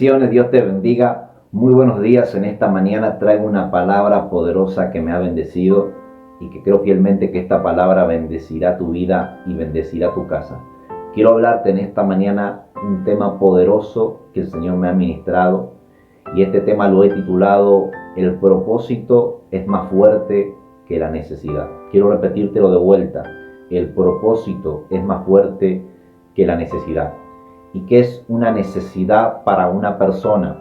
Bendiciones, Dios te bendiga. Muy buenos días. En esta mañana traigo una palabra poderosa que me ha bendecido y que creo fielmente que esta palabra bendecirá tu vida y bendecirá tu casa. Quiero hablarte en esta mañana un tema poderoso que el Señor me ha ministrado, y este tema lo he titulado El propósito es más fuerte que la necesidad. Quiero repetírtelo de vuelta. El propósito es más fuerte que la necesidad. ¿Y qué es una necesidad para una persona?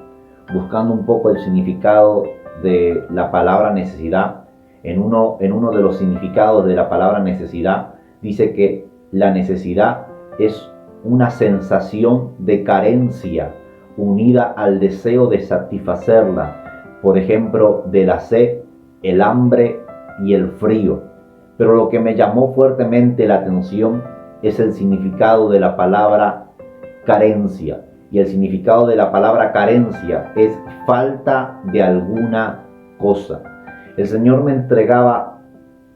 Buscando un poco el significado de la palabra necesidad, en uno de los significados de la palabra necesidad, dice que la necesidad es una sensación de carencia unida al deseo de satisfacerla. Por ejemplo, de la sed, el hambre y el frío. Pero lo que me llamó fuertemente la atención es el significado de la palabra carencia. Y el significado de la palabra carencia es falta de alguna cosa. El Señor me entregaba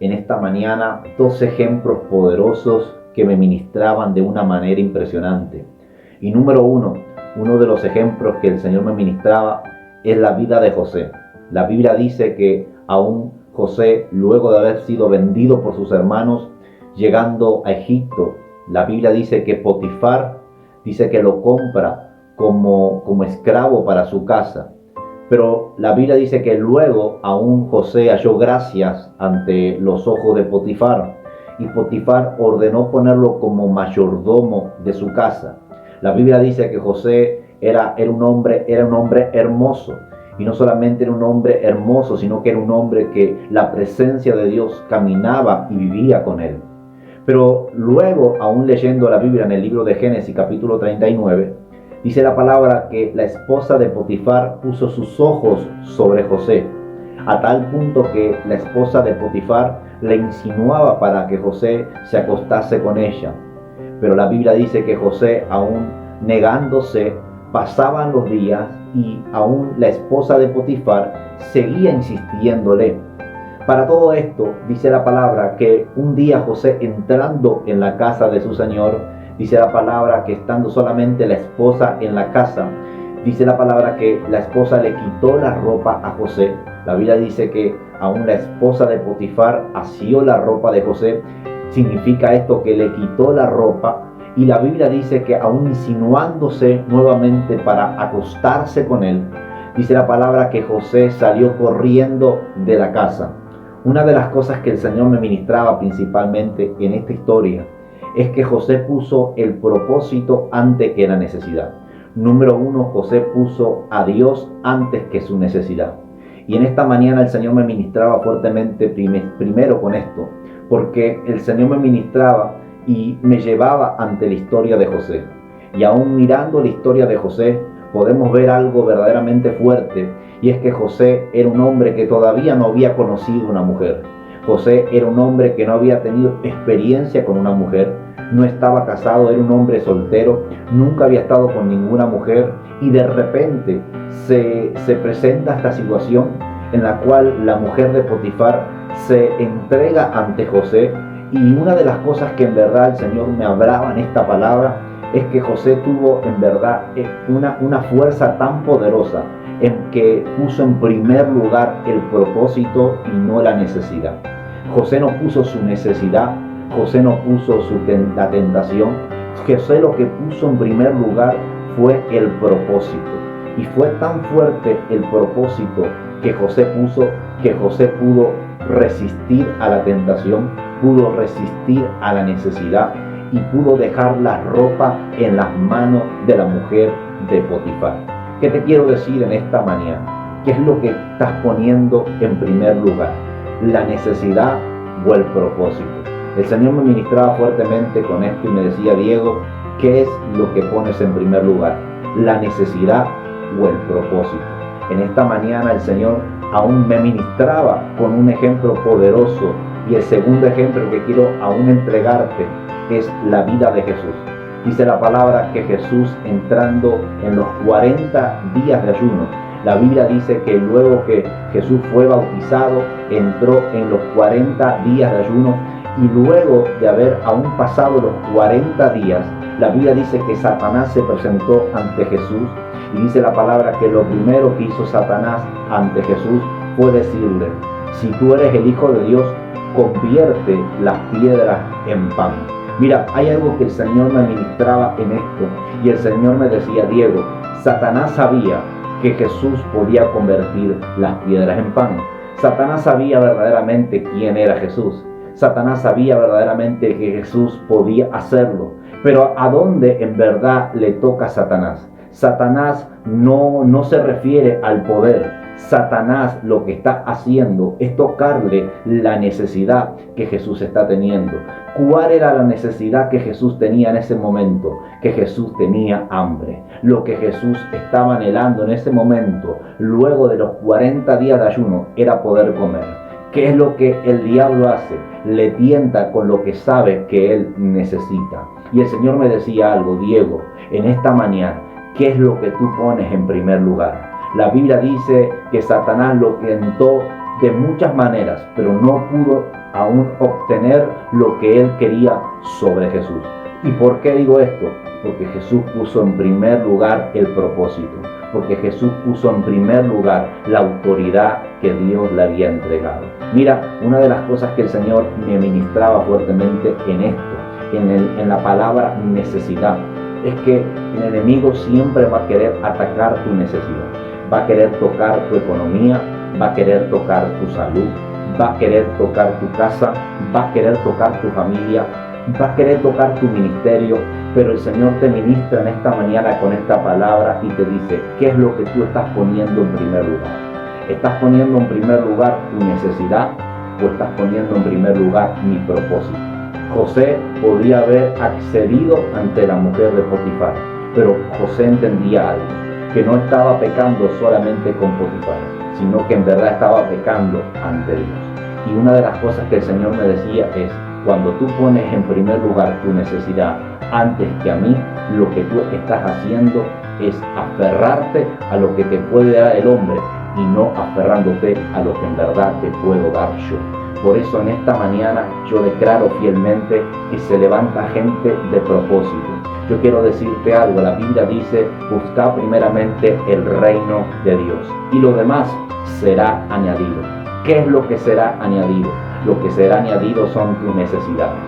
en esta mañana dos ejemplos poderosos que me ministraban de una manera impresionante. Y número uno de los ejemplos que el Señor me ministraba es la vida de José. La Biblia dice que aún José, luego de haber sido vendido por sus hermanos, llegando a Egipto, la Biblia dice que Potifar dice que lo compra como esclavo para su casa. Pero la Biblia dice que luego aún José halló gracias ante los ojos de Potifar, y Potifar ordenó ponerlo como mayordomo de su casa. La Biblia dice que José era un hombre hermoso, y no solamente era un hombre hermoso, sino que era un hombre que la presencia de Dios caminaba y vivía con él. Pero luego, aún leyendo la Biblia en el libro de Génesis capítulo 39, dice la palabra que la esposa de Potifar puso sus ojos sobre José, a tal punto que la esposa de Potifar le insinuaba para que José se acostase con ella. Pero la Biblia dice que José, aún negándose, pasaban los días y aún la esposa de Potifar seguía insistiéndole. Para todo esto, dice la palabra que un día José, entrando en la casa de su señor, dice la palabra que estando solamente la esposa en la casa, dice la palabra que la esposa le quitó la ropa a José. La Biblia dice que aún la esposa de Potifar asió la ropa de José. Significa esto que le quitó la ropa, y la Biblia dice que aún insinuándose nuevamente para acostarse con él, dice la palabra que José salió corriendo de la casa. Una de las cosas que el Señor me ministraba principalmente en esta historia es que José puso el propósito antes que la necesidad. Número uno, José puso a Dios antes que su necesidad. Y en esta mañana el Señor me ministraba fuertemente primero con esto, porque el Señor me ministraba y me llevaba ante la historia de José. Y aún mirando la historia de José, podemos ver algo verdaderamente fuerte, y es que José era un hombre que todavía no había conocido una mujer. José era un hombre que no había tenido experiencia con una mujer, no estaba casado, era un hombre soltero, nunca había estado con ninguna mujer, y de repente se presenta esta situación en la cual la mujer de Potifar se entrega ante José. Y una de las cosas que en verdad el Señor me hablaba en esta palabra es que José tuvo en verdad una fuerza tan poderosa en que puso en primer lugar el propósito y no la necesidad. José no puso su necesidad, José no puso la tentación. José lo que puso en primer lugar fue el propósito. Y fue tan fuerte el propósito que José puso, que José pudo resistir a la tentación, pudo resistir a la necesidad, y pudo dejar la ropa en las manos de la mujer de Potifar. ¿Qué te quiero decir en esta mañana? ¿Qué es lo que estás poniendo en primer lugar? ¿La necesidad o el propósito? El Señor me ministraba fuertemente con esto y me decía: Diego, ¿qué es lo que pones en primer lugar? ¿La necesidad o el propósito? En esta mañana el Señor aún me ministraba con un ejemplo poderoso, y el segundo ejemplo que quiero aún entregarte es la vida de Jesús. Dice la palabra que Jesús, entrando en los 40 días de ayuno, la Biblia dice que luego que Jesús fue bautizado, entró en los 40 días de ayuno, y luego de haber aún pasado los 40 días, La Biblia dice que Satanás se presentó ante Jesús y dice la palabra que lo primero que hizo Satanás ante Jesús fue decirle: si tú eres el Hijo de Dios, convierte las piedras en pan. Mira, hay algo que el Señor me ministraba en esto, y el Señor me decía: Diego, Satanás sabía que Jesús podía convertir las piedras en pan. Satanás sabía verdaderamente quién era Jesús. Satanás sabía verdaderamente que Jesús podía hacerlo. Pero ¿a dónde en verdad le toca a Satanás? Satanás no se refiere al poder. Satanás lo que está haciendo es tocarle la necesidad que Jesús está teniendo. ¿Cuál era la necesidad que Jesús tenía en ese momento? Que Jesús tenía hambre. Lo que Jesús estaba anhelando en ese momento, luego de los 40 días de ayuno, era poder comer. ¿Qué es lo que el diablo hace? Le tienta con lo que sabe que él necesita. Y el Señor me decía algo: Diego, en esta mañana, ¿qué es lo que tú pones en primer lugar? La Biblia dice que Satanás lo tentó de muchas maneras, pero no pudo aún obtener lo que él quería sobre Jesús. ¿Y por qué digo esto? Porque Jesús puso en primer lugar el propósito. Porque Jesús puso en primer lugar la autoridad que Dios le había entregado. Mira, una de las cosas que el Señor me ministraba fuertemente en esto, en la palabra necesidad, es que el enemigo siempre va a querer atacar tu necesidad. Va a querer tocar tu economía, va a querer tocar tu salud, va a querer tocar tu casa, va a querer tocar tu familia, va a querer tocar tu ministerio. Pero el Señor te ministra en esta mañana con esta palabra y te dice: ¿qué es lo que tú estás poniendo en primer lugar? ¿Estás poniendo en primer lugar tu necesidad o estás poniendo en primer lugar mi propósito? José podría haber accedido ante la mujer de Potifar, pero José entendía algo: que no estaba pecando solamente con Potifar, sino que en verdad estaba pecando ante Dios. Y una de las cosas que el Señor me decía es: cuando tú pones en primer lugar tu necesidad antes que a mí, lo que tú estás haciendo es aferrarte a lo que te puede dar el hombre y no aferrándote a lo que en verdad te puedo dar yo. Por eso en esta mañana yo declaro fielmente que se levanta gente de propósito. Yo quiero decirte algo: la Biblia dice: busca primeramente el reino de Dios y lo demás será añadido. ¿Qué es lo que será añadido? Lo que será añadido son tus necesidades.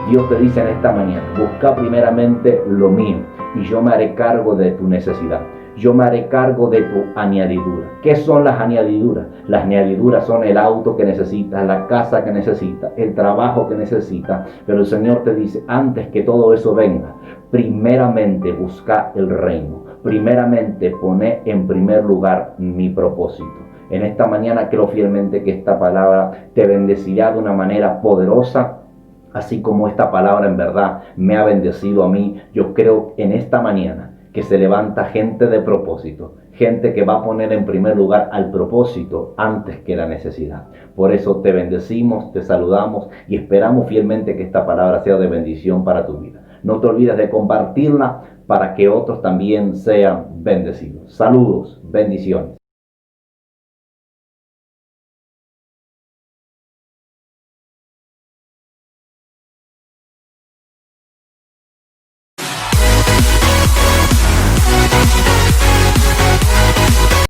Dios te dice en esta mañana: busca primeramente lo mío y yo me haré cargo de tu necesidad. Yo me haré cargo de tu añadidura. ¿Qué son las añadiduras? Las añadiduras son el auto que necesitas, la casa que necesitas, el trabajo que necesitas. Pero el Señor te dice: antes que todo eso venga, primeramente busca el reino. Primeramente pone en primer lugar mi propósito. En esta mañana creo fielmente que esta palabra te bendecirá de una manera poderosa, así como esta palabra en verdad me ha bendecido a mí. Yo creo en esta mañana que se levanta gente de propósito, gente que va a poner en primer lugar al propósito antes que la necesidad. Por eso te bendecimos, te saludamos y esperamos fielmente que esta palabra sea de bendición para tu vida. No te olvides de compartirla para que otros también sean bendecidos. Saludos, bendiciones.